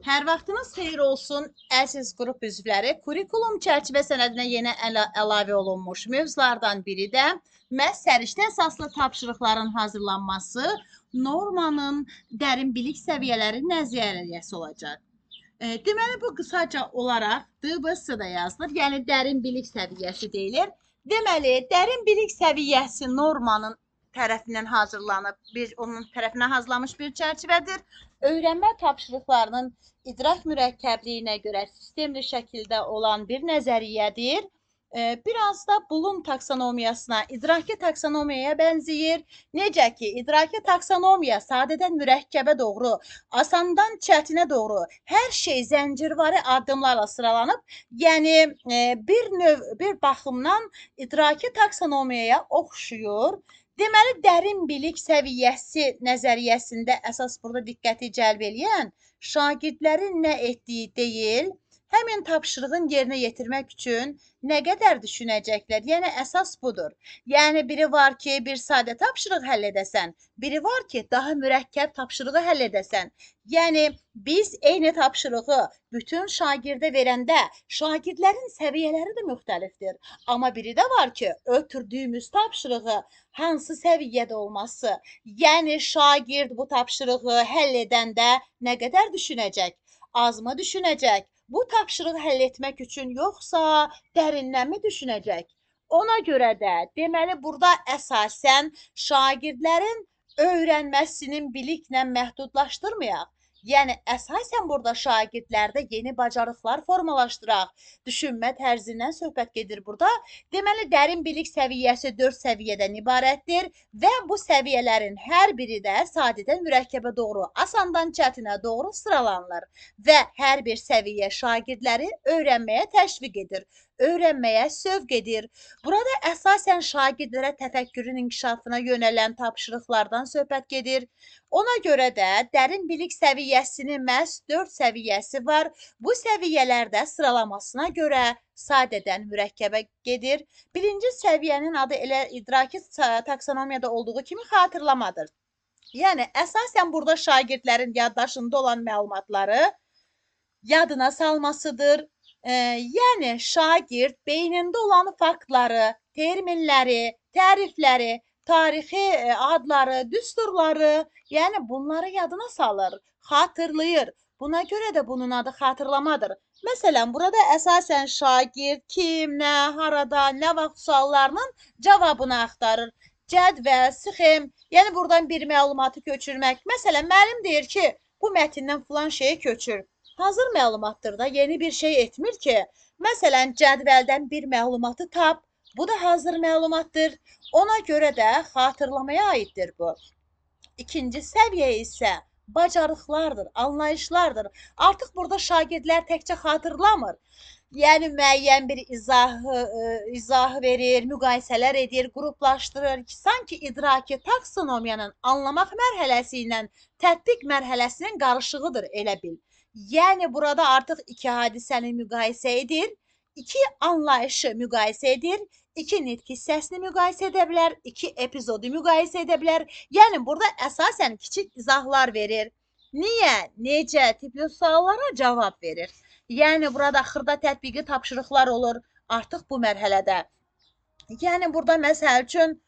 Hər vaxtınız xeyir olsun, əziz qrup üzvləri. Kurikulum çərçivə sənədinə yeni əlavə olunmuş mövzulardan biri də məhz səriştə əsaslı tapşırıqların hazırlanması, normanın dərin bilik səviyyələri nəzəriyyəsi olacaq. Deməli, bu qısaca olaraq DBS-də yazılır, yəni dərin bilik səviyyəsi deyilir. Deməli, dərin bilik səviyyəsi normanın tərəfindən hazırlanıb, onun tərəfindən hazırlanmış bir çərçivədir. Öyrənmə tapşırıqlarının idrak mürəkkəbliyinə görə sistemli şəkildə olan bir nəzəriyyədir. Biraz da Bloom taksonomiyasına, idraki taksonomiyaya bənzəyir. Necə ki, idraki taksonomiya sadədən mürəkkəbə doğru, asandan çətinə doğru hər şey zəncirvari addımlarla sıralanıb. Yəni bir baxımdan idraki taksonomiyaya oxşuyur. Deməli, dərin bilik səviyyəsi nəzəriyyəsində əsas burada diqqəti cəlb eləyən şagirdlərin nə etdiyi deyil, həmin tapşırığın yerinə yetirmək üçün nə qədər düşünəcəklər. Yəni, əsas budur. Yəni, biri var ki, bir sadə tapşırıq həll edəsən, biri var ki, daha mürəkkəb tapşırığı həll edəsən. Yəni, biz eyni tapşırığı bütün şagirdə verəndə şagirdlərin səviyyələri də müxtəlifdir. Amma biri də var ki, ötürdüyümüz tapşırığı hansı səviyyədə olması, yəni şagird bu tapşırığı həll edəndə nə qədər düşünəcək, azmı düşünəcək, bu tapşırığı həll etmək üçün yoxsa dərindən mi düşünəcək? Ona görə də deməli burada əsasən şagirdlərin öyrənməsinin biliklə məhdudlaşdırmayaq. Yəni, əsasən burada şagirdlərdə yeni bacarıqlar formalaşdıraq. Düşünmə tərzindən söhbət gedir burada. Deməli, dərin bilik səviyyəsi 4 səviyyədən ibarətdir və bu səviyyələrin hər biri də sadədən mürəkkəbə doğru, asandan çətinə doğru sıralanılır və hər bir səviyyə şagirdləri öyrənməyə təşviq edir, öyrənməyə sövq edir. Burada əsasən şagirdlərə təfəkkürün inkişafına yönələn tapşırıqlardan söhbət gedir. Ona görə də dərin bilik səviyyəsinin məhz 4 səviyyəsi var. Bu səviyyələrdə sıralamasına görə sadədən mürəkkəbə gedir. Birinci səviyyənin adı elə idraki taksonomiyada olduğu kimi xatırlamadır. Yəni, əsasən burada şagirdlərin yaddaşında olan məlumatları yadına salmasıdır. Yəni, şagird beynində olan faktları, terminləri, tərifləri, tarixi adları, düsturları, yəni bunları yadına salır, xatırlayır. Buna görə də bunun adı xatırlamadır. Məsələn, burada əsasən şagird kim, nə, harada, nə vaxt suallarının cavabını axtarır. Cədvəl, sxem, yəni buradan bir məlumatı köçürmək. Məsələn, müəllim deyir ki, bu mətndən filan şeyi köçür. Hazır məlumatdır da, yeni bir şey etmir ki. Məsələn, cədvəldən bir məlumatı tap, bu da hazır məlumatdır. Ona görə də xatırlamaya aiddir bu. İkinci səviyyə isə bacarıqlardır, anlayışlardır. Artıq burada şagirdlər təkcə xatırlamır. Yəni, müəyyən bir izahı verir, müqayisələr edir, qruplaşdırır ki, sanki idraki taksonomiyanın anlamaq mərhələsi ilə tətbiq mərhələsinin qarışığıdır, elə bil. Yəni, burada artıq iki hadisəni müqayisə edir, iki anlayışı müqayisə edir, iki nitq hissəsini müqayisə edə bilər, iki epizodu müqayisə edə bilər. Yəni, burada əsasən kiçik izahlar verir. Niyə, necə tipli suallara cavab verir. Yəni, burada xırda tətbiqi tapşırıqlar olur artıq bu mərhələdə. Yəni, burada məsəl üçün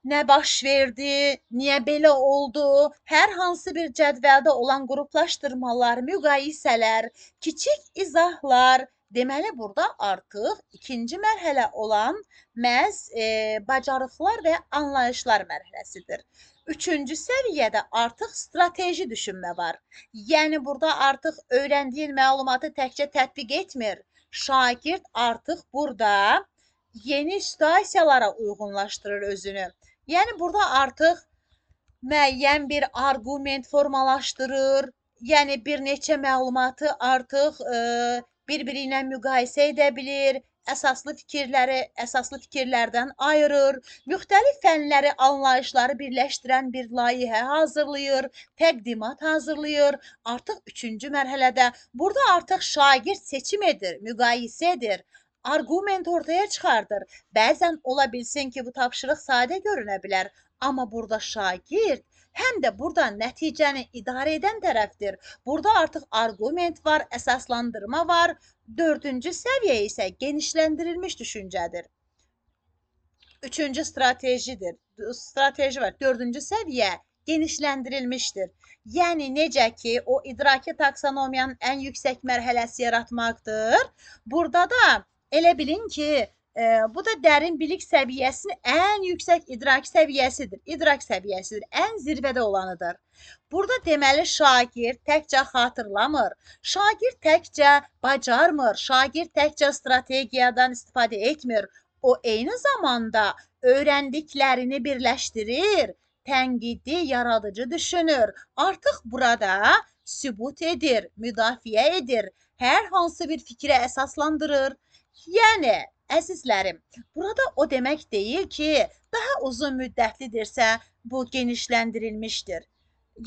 nə baş verdi, niyə belə oldu, hər hansı bir cədvəldə olan qruplaşdırmalar, müqayisələr, kiçik izahlar, deməli, burada artıq ikinci mərhələ olan məhz bacarıqlar və anlayışlar mərhələsidir. Üçüncü səviyyədə artıq strateji düşünmə var. Yəni, burada artıq öyrəndiyin məlumatı təkcə tətbiq etmir. Şagird artıq burada yeni situasiyalara uyğunlaşdırır özünü. Yəni, burada artıq müəyyən bir arqument formalaşdırır, yəni bir neçə məlumatı artıq bir-biri ilə müqayisə edə bilir, əsaslı fikirlərdən ayırır, müxtəlif fənləri, anlayışları birləşdirən bir layihə hazırlayır, təqdimat hazırlayır. Artıq üçüncü mərhələdə burada artıq şagird seçim edir, müqayisə edir, arqument ortaya çıxardır. Bəzən ola bilsin ki, bu tapşırıq sadə görünə bilər, amma burada şagird həm də burada nəticəni idarə edən tərəfdir. Burada artıq arqument var, əsaslandırma var. Dördüncü səviyyə isə genişləndirilmiş düşüncədir. Üçüncü stratejidir. Strateji var. Dördüncü səviyyə genişləndirilmişdir. Yəni necə ki, o idraki taksonomiyanın ən yüksək mərhələsi yaratmaqdır. Burada da elə bilin ki, bu da dərin bilik səviyyəsinin ən yüksək idrak səviyyəsidir. İdrak səviyyəsidir, ən zirvədə olanıdır. Burada deməli şagird təkcə xatırlamır, şagird təkcə bacarmır, şagird təkcə strategiyadan istifadə etmir. O eyni zamanda öyrəndiklərini birləşdirir, tənqidi, yaradıcı düşünür. Artıq burada sübut edir, müdafiə edir, hər hansı bir fikrə əsaslandırır. Yəni, əzizlərim, burada o demək deyil ki, daha uzun müddətlidirsə, bu genişləndirilmişdir.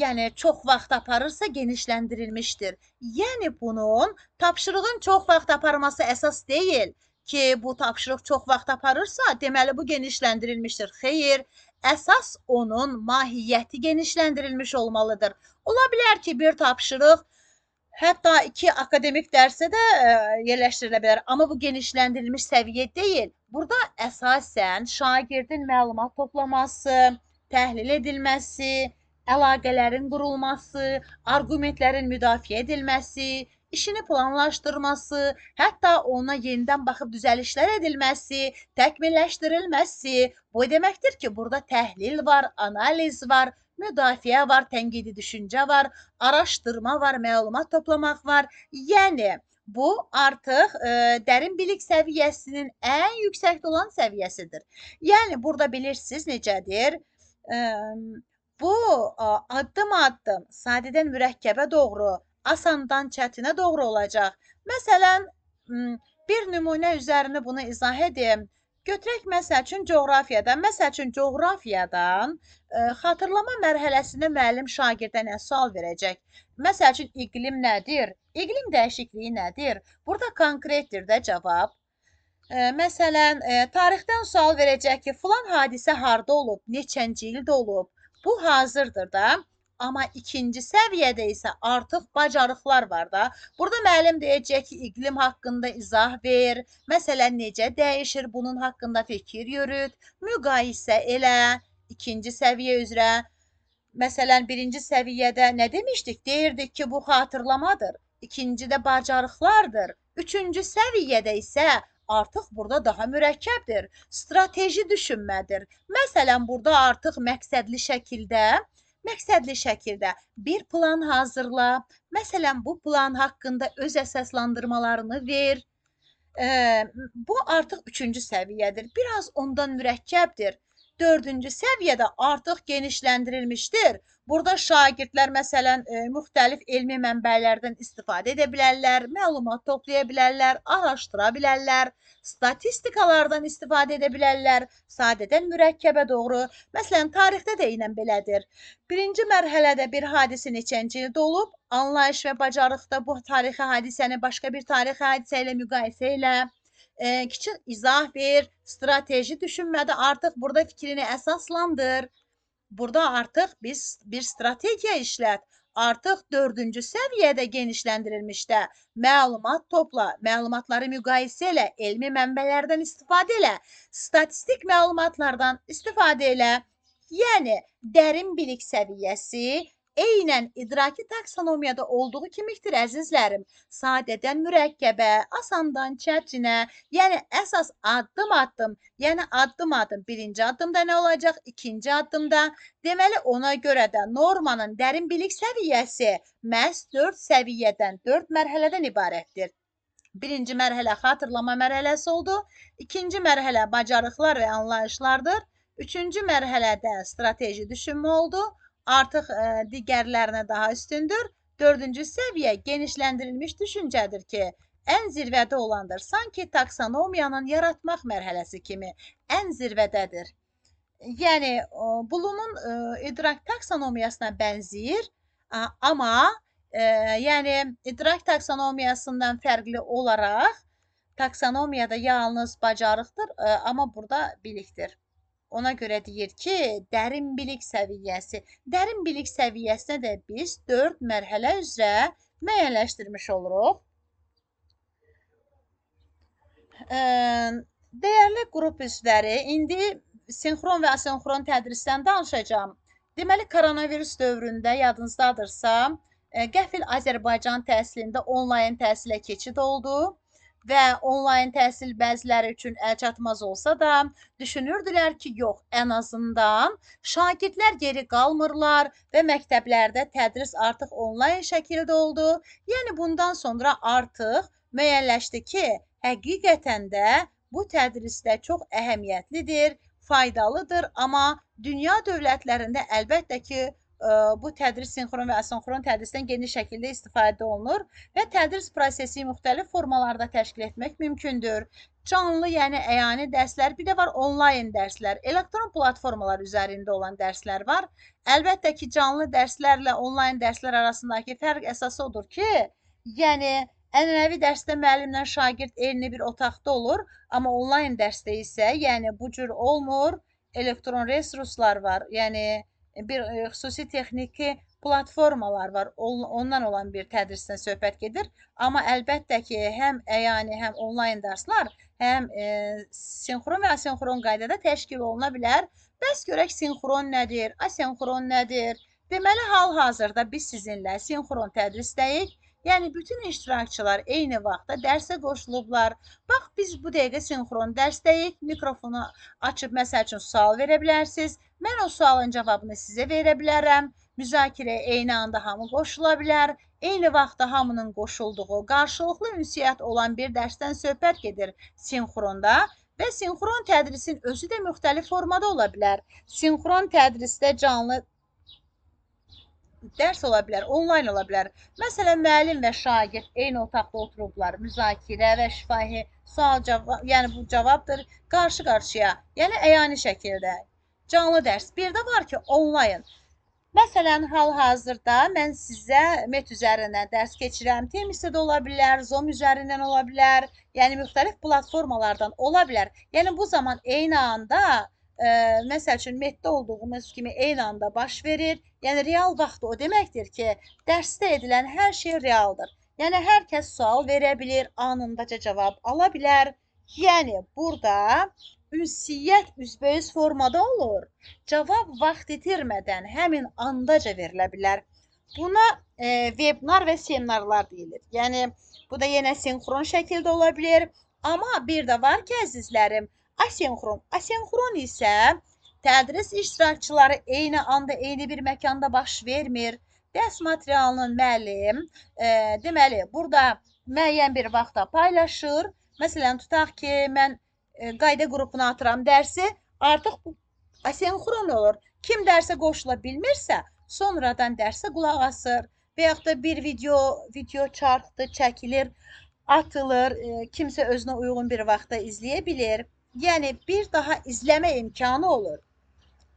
Yəni, çox vaxt aparırsa, genişləndirilmişdir. Yəni, bunun tapşırığın çox vaxt aparması əsas deyil ki, bu tapşırıq çox vaxt aparırsa, deməli, bu genişləndirilmişdir. Xeyr, əsas onun mahiyyəti genişləndirilmiş olmalıdır. Ola bilər ki, bir tapşırıq hətta 2 akademik dərsə də yerləşdirilə bilər, amma bu genişləndirilmiş səviyyə deyil. Burada əsasən şagirdin məlumat toplaması, təhlil edilməsi, əlaqələrin qurulması, arqumentlərin müdafiə edilməsi, işini planlaşdırması, hətta ona yenidən baxıb düzəlişlər edilməsi, təkmilləşdirilməsi. Bu deməkdir ki, burada təhlil var, analiz var, müdafiə var, tənqidi düşüncə var, araşdırma var, məlumat toplamaq var. Yəni, bu artıq dərin bilik səviyyəsinin ən yüksəkdə olan səviyyəsidir. Yəni, burada bilirsiniz necədir? Bu, addım-addım, sadədən mürəkkəbə doğru, asandan çətinə doğru olacaq. Məsələn, bir nümunə üzərində bunu izah edim. Götürək, məsəl üçün, coğrafiyadan. Məsəl üçün, coğrafiyadan xatırlama mərhələsində müəllim şagirdə nə sual verəcək? Məsəl üçün, iqlim nədir? İqlim dəyişikliyi nədir? Burada konkretdir də cavab. Məsələn, tarixdən sual verəcək ki, filan hadisə harda olub, neçənci ildə olub? Bu hazırdır da. Amma ikinci səviyyədə isə artıq bacarıqlar var da. Burada müəllim deyəcək ki, iqlim haqqında izah ver. Məsələn, necə dəyişir, bunun haqqında fikir yürüt, müqayisə elə. İkinci səviyyə üzrə. Məsələn, birinci səviyyədə nə demişdik? Deyirdik ki, bu xatırlamadır. İkincidə bacarıqlardır. Üçüncü səviyyədə isə artıq burada daha mürəkkəbdir. Strateji düşünmədir. Məsələn, burada artıq məqsədli şəkildə bir plan hazırla. Məsələn, bu plan haqqında öz əsaslandırmalarını ver. Bu artıq üçüncü səviyyədir. Biraz ondan mürəkkəbdir. Dördüncü səviyyədə artıq genişləndirilmişdir. Burada şagirdlər məsələn müxtəlif elmi mənbələrdən istifadə edə bilərlər, məlumat toplaya bilərlər, araşdıra bilərlər, statistikalardan istifadə edə bilərlər, sadədən mürəkkəbə doğru. Məsələn, tarixdə də eynən belədir. Birinci mərhələdə bir hadisə neçənci ildə olub, anlayış və bacarıqda bu tarixi hadisəni başqa bir tarixi hadisə ilə müqayisə elə. Kiçik izah ver, strateji düşünmədə artıq burada fikrini əsaslandır. Burada artıq bir strategiya işlət. Artıq dördüncü səviyyədə genişləndirilmişdə məlumat topla, məlumatları müqayisə elə, elmi mənbələrdən istifadə elə, statistik məlumatlardan istifadə elə. Yəni, dərin bilik səviyyəsi eynən idraki taksonomiyada olduğu kimikdir, əzizlərim. Sadədən mürəkkəbə, asandan çətinə, yəni əsas addım-addım, birinci addımda nə olacaq, ikinci addımda. Deməli, ona görə də normanın dərin bilik səviyyəsi məhz 4 səviyyədən, 4 mərhələdən ibarətdir. Birinci mərhələ xatırlama mərhələsi oldu, ikinci mərhələ bacarıqlar və anlayışlardır, üçüncü mərhələdə strateji düşünmə oldu, artıq digərlərinə daha üstündür. Dördüncü səviyyə genişləndirilmiş düşüncədir ki, ən zirvədə olandır. Sanki taksonomiyanın yaratmaq mərhələsi kimi ən zirvədədir. Yəni, Bloom'un idrak taksonomiyasına bənzəyir, amma yəni, idrak taksonomiyasından fərqli olaraq taksonomiyada yalnız bacarıqdır, amma burada bilikdir. Ona görə deyir ki, dərin bilik səviyyəsi. Dərin bilik səviyyəsinə də biz 4 mərhələ üzrə müəyyənləşdirmiş oluruq. Dəyərli qrup üzvləri, indi sinxron və asinxron tədrisdən danışacağım. Deməli, koronavirus dövründə yadınızdadırsa, qəfil Azərbaycan təhsilində onlayn təhsilə keçid oldu və onlayn təhsil bəziləri üçün əlçatmaz olsa da, düşünürdülər ki, yox, ən azından şagirdlər geri qalmırlar və məktəblərdə tədris artıq onlayn şəkildə oldu. Yəni, bundan sonra artıq müəyyənləşdi ki, həqiqətən də bu tədrisdə çox əhəmiyyətlidir, faydalıdır, amma dünya dövlətlərində əlbəttə ki, bu tədris sinxron və asinxron tədrisdən geniş şəkildə istifadə olunur və tədris prosesi müxtəlif formalarda təşkil etmək mümkündür. Canlı, yəni əyani dərslər, bir də var onlayn dərslər, elektron platformalar üzərində olan dərslər var. Əlbəttə ki, canlı dərslərlə onlayn dərslər arasındakı fərq əsası odur ki, yəni ənənəvi dərsdə müəllimlə şagird eyni bir otaqda olur, amma onlayn dərsdə isə, yəni bu cür olmur, elektron resurslar var, yəni bir xüsusi texniki platformalar var, ondan olan bir tədrisdən söhbət gedir. Amma əlbəttə ki, həm əyani, həm onlayn dərslər, həm sinxron və asinxron qaydada təşkil oluna bilər. Bəs görək sinxron nədir, asinxron nədir? Deməli, hal-hazırda biz sizinlə sinxron tədrisdəyik. Yəni, bütün iştirakçılar eyni vaxtda dərsə qoşulublar. Bax, biz bu dəqiqə sinxron dərsdəyik. Mikrofonu açıb, məsəl üçün, sual verə bilərsiniz. Mən o sualın cavabını sizə verə bilərəm. Müzakirəyə eyni anda hamı qoşula bilər. Eyni vaxtda hamının qoşulduğu, qarşılıqlı ünsiyyət olan bir dərsdən söhbət gedir sinxronda. Və sinxron tədrisin özü də müxtəlif formada ola bilər. Sinxron tədrisdə canlı dərs ola bilər, onlayn ola bilər. Məsələn, müəllim və şagird eyni otaqda oturublar, müzakirə və şifahi sual-cavab, yəni bu cavabdır, qarşı-qarşıya, yəni əyani şəkildə. Canlı dərs. Bir də var ki, onlayn. Məsələn, hal-hazırda mən sizə MET üzərindən dərs keçirəm. Temisdə də ola bilər, Zoom üzərindən ola bilər, yəni müxtəlif platformalardan ola bilər. Yəni bu zaman eyni anda məsəl üçün MET-də olduğumuz kimi eyni anda baş verir. Yəni real vaxt o deməkdir ki, dərsdə edilən hər şey realdır. Yəni hər kəs sual verə bilir, anındaca cavab ala bilər. Yəni burada ünsiyyət üzbəüz formada olur. Cavab vaxt itirmədən həmin andaca verilə bilər. Buna webinar və seminarlar deyilir. Yəni bu da yenə sinxron şəkildə ola bilər. Amma bir də var ki, əzizlərim, asinxron. Asinxron isə tədris iştirakçıları eyni anda, eyni bir məkanda baş vermir. Dərs materialının müəllim, deməli, burada müəyyən bir vaxtda paylaşır. Məsələn, tutaq ki, mən qayda qrupuna atıram dərsi, artıq bu asinxron olur. Kim dərsə qoşula bilmirsə, sonradan dərsə qulaq asır. Və yaxud da bir video çarxdır, çəkilir, atılır, kimsə özünə uyğun bir vaxtda izləyə bilir. Yəni, bir daha izləmə imkanı olur.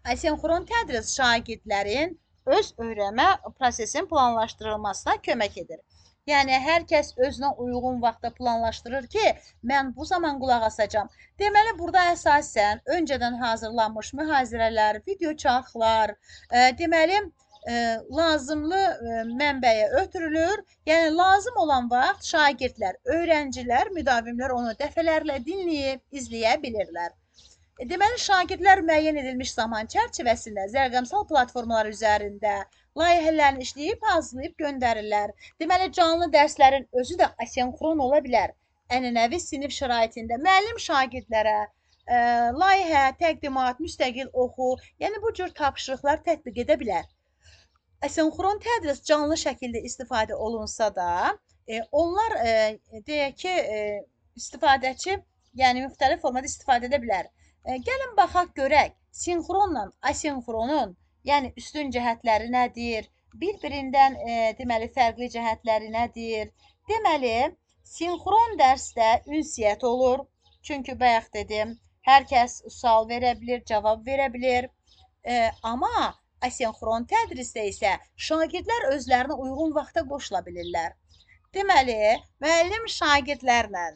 Asinxron tədris şagirdlərin öz öyrənmə prosesinin planlaşdırılmasına kömək edir. Yəni, hər kəs özünə uyğun vaxtda planlaşdırır ki, mən bu zaman qulaq asacam. Deməli, burada əsasən öncədən hazırlanmış mühazirələr, video çarxlar, deməli, lazımlı mənbəyə ötürülür. Yəni, lazım olan vaxt şagirdlər, öyrəncilər, müdavimlər onu dəfələrlə dinləyib, izləyə bilirlər. Deməli, şagirdlər müəyyən edilmiş zaman çərçivəsində zərqəmsal platformalar üzərində layihələrini işləyib, hazırlayıb göndərirlər. Deməli, canlı dərslərin özü də asinxron ola bilər. Ənənəvi sinif şəraitində müəllim şagirdlərə layihə, təqdimat, müstəqil oxu, yəni bu cür tapşırıqlar tətbiq edə bilər. Asinxron tədris canlı şəkildə istifadə olunsa da, onlar deyək ki, istifadəçi, yəni müxtəlif formada istifadə edə bilər. Gəlin baxaq görək, sinxronla asinxronun, yəni üstün cəhətləri nədir? Bir-birindən deməli fərqli cəhətləri nədir? Deməli, sinxron dərsdə ünsiyyət olur. Çünki bayaq dedim, hər kəs sual verə bilir, cavab verə bilir. Amma asinxron tədrisdə isə şagirdlər özlərinə uyğun vaxta qoşula bilirlər. Deməli, müəllim şagirdlərlə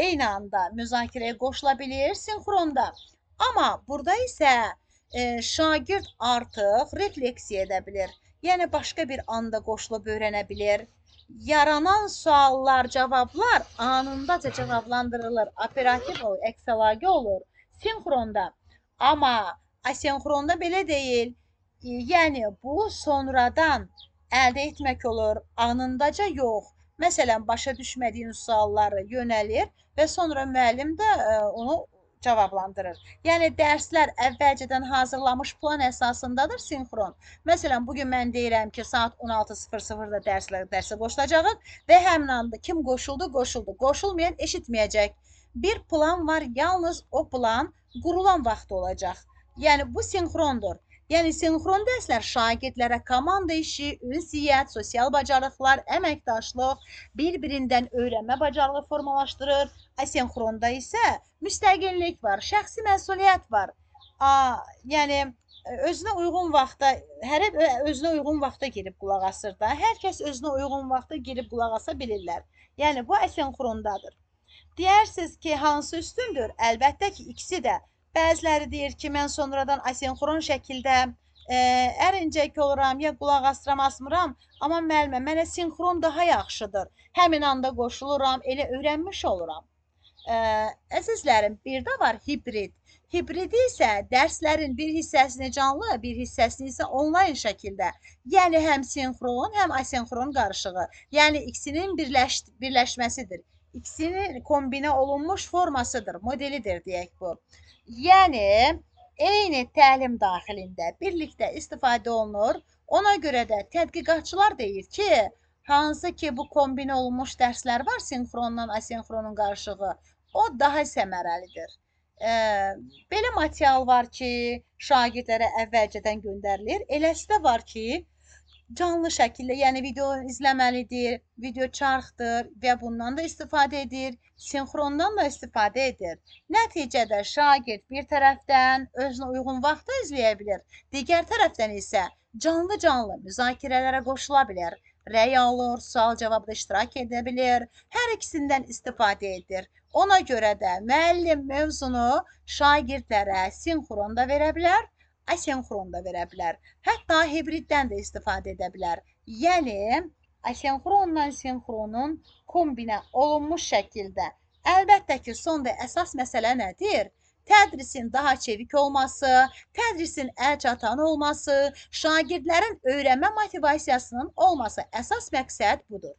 eyni anda müzakirəyə qoşula bilir sinxronda. Amma burada isə şagird artıq refleksiya edə bilir. Yəni başqa bir anda qoşulub öyrənə bilir. Yaranan suallar, cavablar anındaca cavablandırılır. Operativ olur, əks-əlaqə olur. Sinxronda. Amma asenxronda belə deyil. Yəni bu sonradan əldə etmək olur, anındaca yox. Məsələn, başa düşmədiyin sualları yönəlir və sonra müəllim də onu cavablandırır. Yəni dərslər əvvəlcədən hazırlanmış plan əsasındadır sinxron. Məsələn, bugün mən deyirəm ki, saat 16:00-da dərsə qoşulacağıq və həmin anda kim qoşuldu, qoşuldu. Qoşulmayan eşitməyəcək. Bir plan var, yalnız o plan qurulan vaxt olacaq. Yəni bu sinxrondur. Yəni sinxron dərslər şagirdlərə komanda işi, ünsiyyət, sosial bacarıqlar, əməkdaşlıq, bir-birindən öyrənmə bacarığı formalaşdırır. Asenxronda isə müstəqillik var, şəxsi məsuliyyət var. Yəni özünə uyğun vaxtda, hərə özünə uyğun vaxta girib qulaq asır da. Hər kəs özünə uyğun vaxta girib qulaq asa bilirlər. Yəni bu asenxrondadır. Deyirsiniz ki, hansı üstündür? Əlbəttə ki, ikisi də. Bəziləri deyir ki, mən sonradan asenxron şəkildə ərincək oluram, ya qulaq asmıram, amma müəllimə, mənə sinxron daha yaxşıdır. Həmin anda qoşuluram, elə öyrənmiş oluram. Əzizlərim, bir də var hibrid. Hibridi isə dərslərin bir hissəsini canlı, bir hissəsini isə onlayn şəkildə. Yəni həm sinxron, həm asenxron qarışığı. Yəni ikisinin birləşməsidir. İkisinin kombinə olunmuş formasıdır, modelidir deyək bu. Yəni eyni təlim daxilində birlikdə istifadə olunur. Ona görə də tədqiqatçılar deyir ki, hansı ki bu kombinə olunmuş dərslər var, sinxronla asenxronun qarışığı, o daha səmərəlidir. Belə material var ki, şagirdlərə əvvəlcədən göndərilir. Eləsi də var ki, canlı şəkildə, yəni video izləməlidir, video çarxdır və bundan da istifadə edir, sinxrondan da istifadə edir. Nəticədə şagird bir tərəfdən özünə uyğun vaxtda izləyə bilir, digər tərəfdən isə canlı müzakirələrə qoşula bilər, rəy alır, sual-cavabda iştirak edə bilir, hər ikisindən istifadə edir. Ona görə də müəllim mövzunu şagirdlərə sinxronda verə bilər, asenxron da verə bilər. Hətta hibriddən də istifadə edə bilər. Yəni, asenxronla sinxronun kombinə olunmuş şəkildə. Əlbəttə ki, sonda əsas məsələ nədir? Tədrisin daha çevik olması, tədrisin əlçatan olması, şagirdlərin öyrənmə motivasiyasının olması. Əsas məqsəd budur.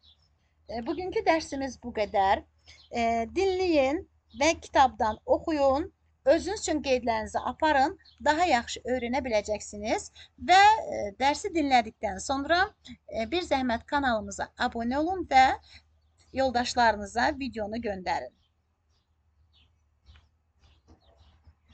Bugünkü dərsimiz bu qədər. Dinləyin və kitabdan oxuyun. Özünüz üçün qeydlərinizi aparın, daha yaxşı öyrənə biləcəksiniz və dərsi dinlədikdən sonra bir zəhmət kanalımıza abunə olun və yoldaşlarınıza videonu göndərin.